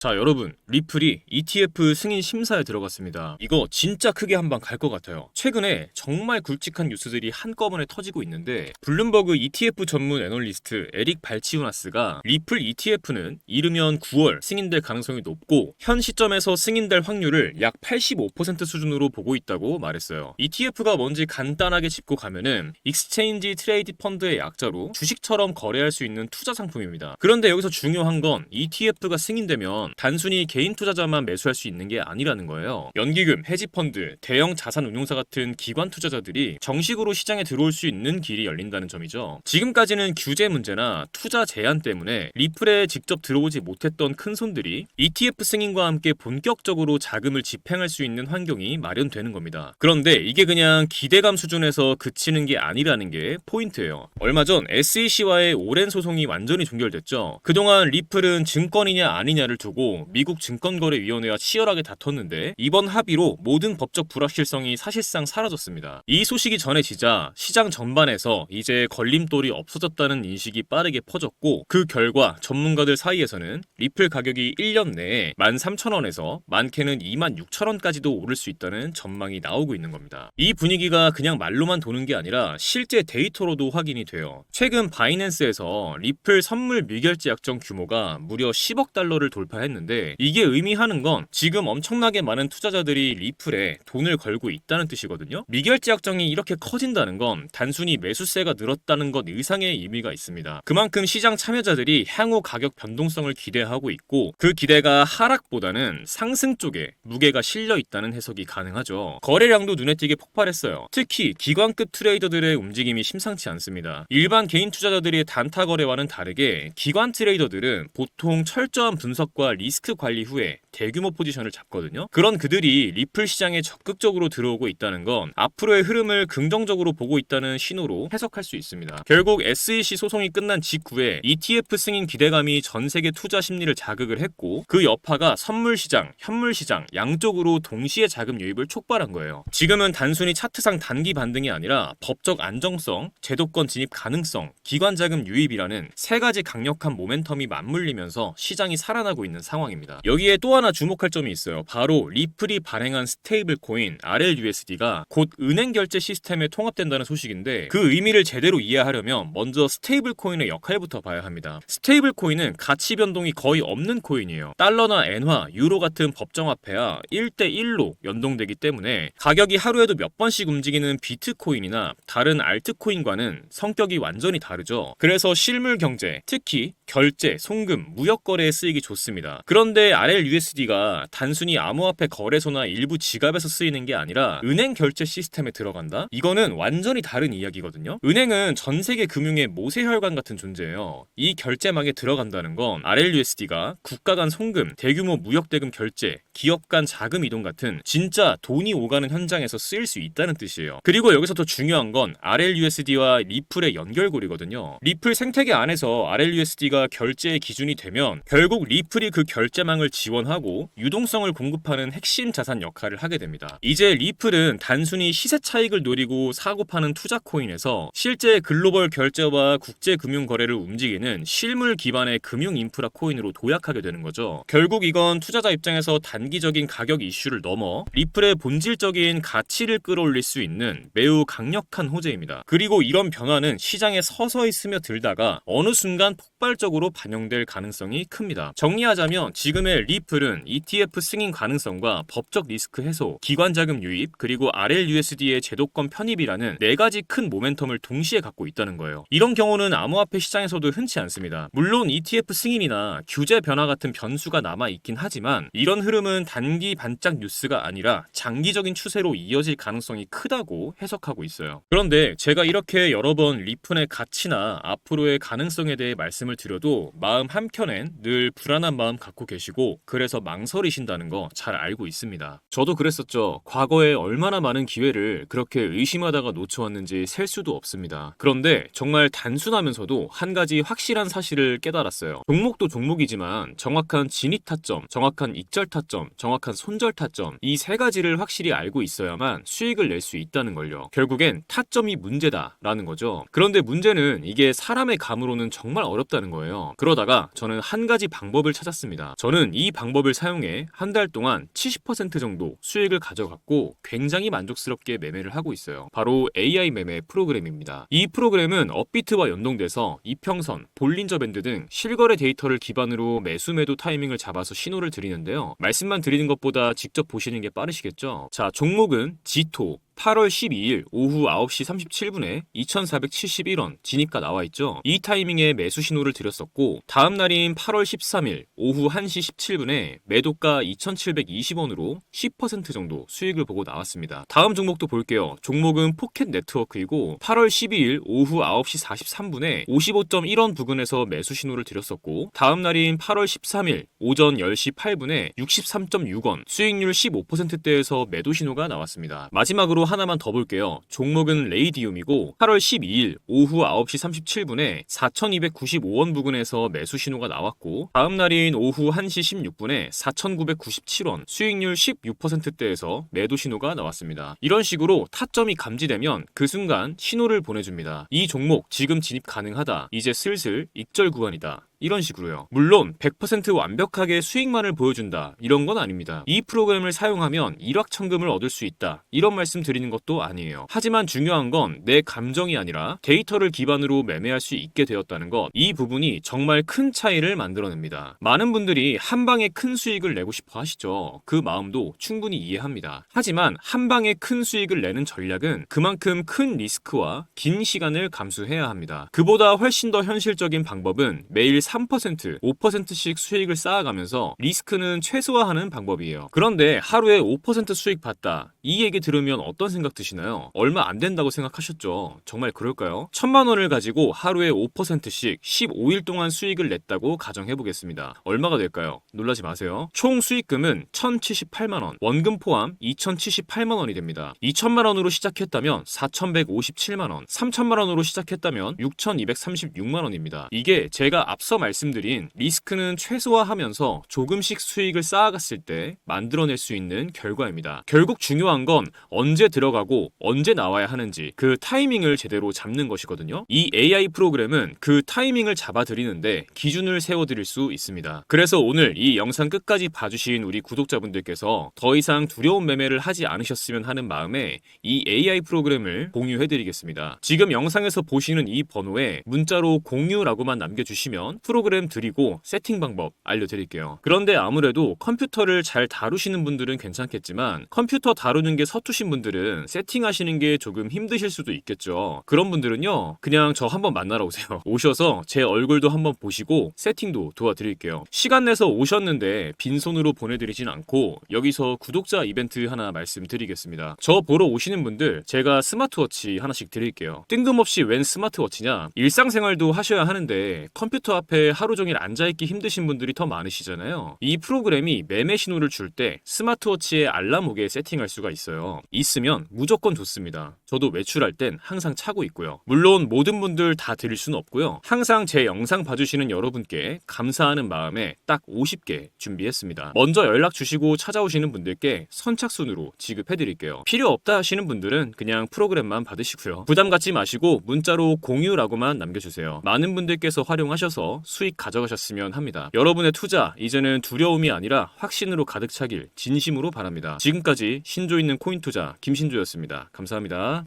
자, 여러분, 리플이 ETF 승인 심사에 들어갔습니다. 이거 진짜 크게 한 방 갈 것 같아요. 최근에 정말 굵직한 뉴스들이 한꺼번에 터지고 있는데, 블룸버그 ETF 전문 애널리스트 에릭 발치우나스가 리플 ETF는 이르면 9월 승인될 가능성이 높고 현 시점에서 승인될 확률을 약 85% 수준으로 보고 있다고 말했어요. ETF가 뭔지 간단하게 짚고 가면은 익스체인지 트레이드 펀드의 약자로 주식처럼 거래할 수 있는 투자 상품입니다. 그런데 여기서 중요한 건 ETF가 승인되면 단순히 개인 투자자만 매수할 수 있는 게 아니라는 거예요. 연기금, 헤지펀드, 대형 자산 운용사 같은 기관 투자자들이 정식으로 시장에 들어올 수 있는 길이 열린다는 점이죠. 지금까지는 규제 문제나 투자 제한 때문에 리플에 직접 들어오지 못했던 큰 손들이 ETF 승인과 함께 본격적으로 자금을 집행할 수 있는 환경이 마련되는 겁니다. 그런데 이게 그냥 기대감 수준에서 그치는 게 아니라는 게 포인트예요. 얼마 전 SEC와의 오랜 소송이 완전히 종결됐죠. 그동안 리플은 증권이냐 아니냐를 두고 미국 증권거래위원회와 치열하게 다퉜는데 이번 합의로 모든 법적 불확실성이 사실상 사라졌습니다. 이 소식이 전해지자 시장 전반에서 이제 걸림돌이 없어졌다는 인식이 빠르게 퍼졌고, 그 결과 전문가들 사이에서는 리플 가격이 1년 내에 13,000원에서 많게는 26,000원까지도 오를 수 있다는 전망이 나오고 있는 겁니다. 이 분위기가 그냥 말로만 도는 게 아니라 실제 데이터로도 확인이 돼요. 최근 바이낸스에서 리플 선물 미결제 약정 규모가 무려 10억 달러를 돌파했는데, 이게 의미하는 건 지금 엄청나게 많은 투자자들이 리플에 돈을 걸고 있다는 뜻이거든요. 미결제 약정이 이렇게 커진다는 건 단순히 매수세가 늘었다는 것 이상의 의미가 있습니다. 그만큼 시장 참여자들이 향후 가격 변동성을 기대하고 있고, 그 기대가 하락보다는 상승 쪽에 무게가 실려 있다는 해석이 가능하죠. 거래량도 눈에 띄게 폭발했어요. 특히 기관급 트레이더들의 움직임이 심상치 않습니다. 일반 개인 투자자들의 단타 거래와는 다르게 기관 트레이더들은 보통 철저한 분석과 리스크 관리 후에 대규모 포지션을 잡거든요. 그런 그들이 리플 시장에 적극적으로 들어오고 있다는 건 앞으로의 흐름을 긍정적으로 보고 있다는 신호로 해석할 수 있습니다. 결국 SEC 소송이 끝난 직후에 ETF 승인 기대감이 전 세계 투자 심리를 자극을 했고, 그 여파가 선물 시장, 현물 시장 양쪽으로 동시에 자금 유입을 촉발한 거예요. 지금은 단순히 차트상 단기 반등이 아니라 법적 안정성, 제도권 진입 가능성, 기관 자금 유입이라는 세 가지 강력한 모멘텀이 맞물리면서 시장이 살아나고 있는 상황입니다. 여기에 또 하나 주목할 점이 있어요. 바로 리플이 발행한 스테이블 코인 RLUSD가 곧 은행 결제 시스템에 통합된다는 소식인데, 그 의미를 제대로 이해하려면 먼저 스테이블 코인의 역할부터 봐야 합니다. 스테이블 코인은 가치 변동이 거의 없는 코인이에요. 달러나 엔화, 유로 같은 법정화폐와 1대1로 연동되기 때문에 가격이 하루에도 몇 번씩 움직이는 비트코인이나 다른 알트코인과는 성격이 완전히 다르죠. 그래서 실물 경제, 특히 결제, 송금, 무역 거래에 쓰이기 좋습니다. 그런데 RLUSD가 단순히 암호화폐 거래소나 일부 지갑에서 쓰이는 게 아니라 은행 결제 시스템에 들어간다? 이거는 완전히 다른 이야기거든요. 은행은 전 세계 금융의 모세혈관 같은 존재예요. 이 결제망에 들어간다는 건 RLUSD가 국가 간 송금, 대규모 무역 대금 결제, 기업 간 자금 이동 같은 진짜 돈이 오가는 현장에서 쓰일 수 있다는 뜻이에요. 그리고 여기서 더 중요한 건 RLUSD와 리플의 연결고리거든요. 리플 생태계 안에서 RLUSD가 결제의 기준이 되면 결국 리플이 그 결제망을 지원하고 유동성을 공급하는 핵심 자산 역할을 하게 됩니다. 이제 리플은 단순히 시세 차익을 노리고 사고 파는 투자 코인에서 실제 글로벌 결제와 국제 금융 거래를 움직이는 실물 기반의 금융 인프라 코인으로 도약하게 되는 거죠. 결국 이건 투자자 입장에서 단기적인 가격 이슈를 넘어 리플의 본질적인 가치를 끌어올릴 수 있는 매우 강력한 호재입니다. 그리고 이런 변화는 시장에 서서히 스며들다가 어느 순간 폭발적으로 반영될 가능성이 큽니다. 정리하자면 지금의 리플은 ETF 승인 가능성과 법적 리스크 해소, 기관 자금 유입, 그리고 RLUSD의 제도권 편입이라는 네 가지 큰 모멘텀을 동시에 갖고 있다는 거예요. 이런 경우는 암호화폐 시장에서도 흔치 않습니다. 물론 ETF 승인이나 규제 변화 같은 변수가 남아있긴 하지만 이런 흐름은 단기 반짝 뉴스가 아니라 장기적인 추세로 이어질 가능성이 크다고 해석하고 있어요. 그런데 제가 이렇게 여러 번 리플의 가치나 앞으로의 가능성에 대해 말씀을 드려도 마음 한켠엔 늘 불안한 마음 갖고 계시고, 그래서 대해서 망설이신다는 거 잘 알고 있습니다. 저도 그랬었죠. 과거에 얼마나 많은 기회를 그렇게 의심하다가 놓쳐왔는지 셀 수도 없습니다. 그런데 정말 단순하면서도 한 가지 확실한 사실을 깨달았어요. 종목도 종목이지만 정확한 진입 타점, 정확한 익절 타점, 정확한 손절 타점, 이 세 가지를 확실히 알고 있어야만 수익을 낼 수 있다는 걸요. 결국엔 타점이 문제다라는 거죠. 그런데 문제는 이게 사람의 감으로는 정말 어렵다는 거예요. 그러다가 저는 한 가지 방법을 찾았습니다. 저는 이 방법을 사용해 한 달 동안 70% 정도 수익을 가져갔고 굉장히 만족스럽게 매매를 하고 있어요. 바로 AI 매매 프로그램입니다. 이 프로그램은 업비트와 연동돼서 이평선, 볼린저 밴드 등 실거래 데이터를 기반으로 매수 매도 타이밍을 잡아서 신호를 드리는데요. 말씀만 드리는 것보다 직접 보시는 게 빠르시겠죠? 자, 종목은 지토 8월 12일 오후 9시 37분에 2,471원 진입가 나와 있죠. 이 타이밍에 매수 신호를 드렸었고 다음 날인 8월 13일 오후 1시 17분에 매도가 2,720원으로 10% 정도 수익을 보고 나왔습니다. 다음 종목도 볼게요. 종목은 포켓 네트워크이고 8월 12일 오후 9시 43분에 55.1원 부근에서 매수 신호를 드렸었고 다음 날인 8월 13일 오전 10시 8분에 63.6원 수익률 15%대에서 매도 신호가 나왔습니다. 마지막으로 하나만 더 볼게요. 종목은 레이디움이고 8월 12일 오후 9시 37분에 4,295원 부근에서 매수 신호가 나왔고 다음 날인 오후 1시 16분에 4,997원 수익률 16%대에서 매도 신호가 나왔습니다. 이런 식으로 타점이 감지되면 그 순간 신호를 보내줍니다. 이 종목 지금 진입 가능하다. 이제 슬슬 익절 구간이다. 이런 식으로요. 물론 100% 완벽하게 수익만을 보여준다 이런 건 아닙니다. 이 프로그램을 사용하면 일확천금을 얻을 수 있다 이런 말씀 드리는 것도 아니에요. 하지만 중요한 건 내 감정이 아니라 데이터를 기반으로 매매할 수 있게 되었다는 것, 이 부분이 정말 큰 차이를 만들어냅니다. 많은 분들이 한 방에 큰 수익을 내고 싶어 하시죠. 그 마음도 충분히 이해합니다. 하지만 한 방에 큰 수익을 내는 전략은 그만큼 큰 리스크와 긴 시간을 감수해야 합니다. 그보다 훨씬 더 현실적인 방법은 매일 3%, 5%씩 수익을 쌓아가면서 리스크는 최소화하는 방법이에요. 그런데 하루에 5% 수익 봤다. 이 얘기 들으면 어떤 생각 드시나요? 얼마 안 된다고 생각하셨죠? 정말 그럴까요? 1,000만 원을 가지고 하루에 5%씩 15일 동안 수익을 냈다고 가정해 보겠습니다. 얼마가 될까요? 놀라지 마세요. 총 수익금은 1,078만 원, 원금 포함 2,078만 원이 됩니다. 2,000만 원으로 시작했다면 4,157만 원, 3,000만 원으로 시작했다면 6,236만 원입니다. 이게 제가 앞서 말씀드린 리스크는 최소화하면서 조금씩 수익을 쌓아갔을 때 만들어낼 수 있는 결과입니다. 결국 중요한 건 언제 들어가고 언제 나와야 하는지 그 타이밍을 제대로 잡는 것이거든요. 이 AI 프로그램은 그 타이밍을 잡아드리는데 기준을 세워드릴 수 있습니다. 그래서 오늘 이 영상 끝까지 봐주신 우리 구독자분들께서 더 이상 두려운 매매를 하지 않으셨으면 하는 마음에 이 AI 프로그램을 공유해드리겠습니다. 지금 영상에서 보시는 이 번호에 문자로 공유라고만 남겨주시면 프로그램 드리고 세팅 방법 알려드릴게요. 그런데 아무래도 컴퓨터를 잘 다루시는 분들은 괜찮겠지만 컴퓨터 다루는 게 서투신 분들은 세팅하시는 게 조금 힘드실 수도 있겠죠. 그런 분들은요 그냥 저 한번 만나러 오세요. 오셔서 제 얼굴도 한번 보시고 세팅도 도와드릴게요. 시간 내서 오셨는데 빈손으로 보내드리진 않고 여기서 구독자 이벤트 하나 말씀드리겠습니다. 저 보러 오시는 분들 제가 스마트워치 하나씩 드릴게요. 뜬금없이 웬 스마트워치냐? 일상생활도 하셔야 하는데 컴퓨터 앞에 하루 종일 앉아있기 힘드신 분들이 더 많으시잖아요. 이 프로그램이 매매 신호를 줄 때 스마트워치에 알람 오게 세팅할 수가 있어요. 있으면 무조건 좋습니다. 저도 외출할 땐 항상 차고 있고요. 물론 모든 분들 다 드릴 수는 없고요. 항상 제 영상 봐주시는 여러분께 감사하는 마음에 딱 50개 준비했습니다. 먼저 연락 주시고 찾아오시는 분들께 선착순으로 지급해드릴게요. 필요 없다 하시는 분들은 그냥 프로그램만 받으시고요. 부담 갖지 마시고 문자로 공유라고만 남겨주세요. 많은 분들께서 활용하셔서 수익 가져가셨으면 합니다. 여러분의 투자 이제는 두려움이 아니라 확신으로 가득 차길 진심으로 바랍니다. 지금까지 신조 있는 코인 투자 김신조였습니다. 감사합니다.